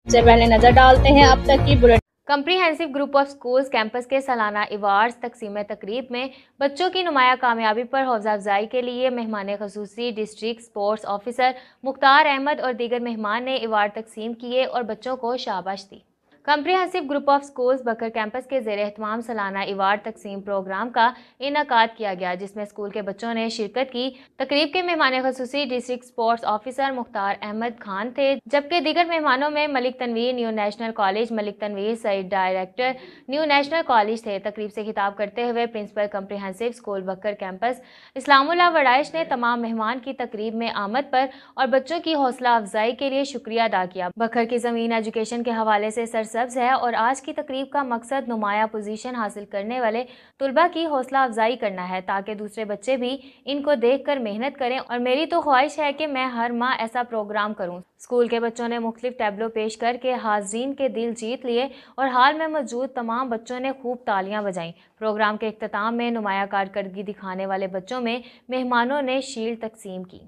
सबसे पहले नजर डालते हैं अब तक की bulletin. Comprehensive group of schools campus के सालाना अवार्ड्स तकसीम तकरीब में बच्चों की नुमाया कामयाबी पर हौसला अफजाई के लिए मेहमान खसूसी district sports officer Mukhtar Ahmed और दीगर मेहमान ने अवार्ड तकसीम किए और बच्चों को शाबाश दी। Comprehensive group of schools Bakar campus के ज़ेर एहतमाम सालाना अवार्ड तकसीम प्रोग्राम का इनकाद किया गया, जिसमें स्कूल के बच्चों ने शिरकत की। तकरीब के मेहमान खसूसी district sports officer Mukhtar Ahmed Khan थे, जबकि दीगर मेहमानों में Malik Tanveer new national college Malik Tanveer Saeed director new national college थे। तकरीब से खिताब करते हुए principal comprehensive school Bakar campus Islamullah Waraich ने तमाम मेहमान की तकरीब में आमद पर और बच्चों की हौसला अफजाई के लिए शुक्रिया अदा किया। बकर की ज़मीन एजुकेशन के हवाले से सरसब्ज है और आज की तकरीब का मकसद नुमाया पोजीशन हासिल करने वाले तुलबा की हौसला अफजाई करना है, ताकि दूसरे बच्चे भी इनको देखकर मेहनत करें। और मेरी तो ख्वाहिश है कि मैं हर माह ऐसा प्रोग्राम करूं। स्कूल के बच्चों ने मुख्तलिफ टैबलो पेश करके हाज़रीन के दिल जीत लिए और हाल में मौजूद तमाम बच्चों ने खूब तालियां बजाईं। प्रोग्राम के इख्तिताम में नुमाया कारकर्दगी दिखाने वाले बच्चों में मेहमानों ने शील्ड तकसीम की।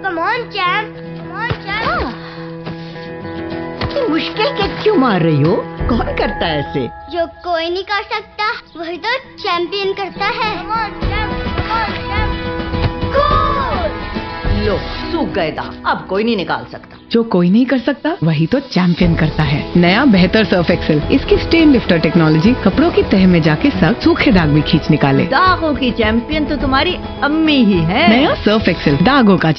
Come on, champ. Come on, champ. मुश्किल केक क्यों मार रही हो? कौन करता है ऐसे? जो कोई नहीं कर सकता वही तो चैंपियन करता है। Come on, champ. Come on, champ. गोल! लो, सूख गए दांत, अब कोई नहीं निकाल सकता। जो कोई नहीं कर सकता वही तो चैंपियन करता है। नया बेहतर सर्फ एक्सेल, इसकी स्टेन लिफ्टर टेक्नोलॉजी कपड़ों की तह में जाके सख्त सूखे दाग भी खींच निकाले। दागों की चैंपियन तो तुम्हारी अम्मी ही है। नया सर्फ एक्सेल दागों का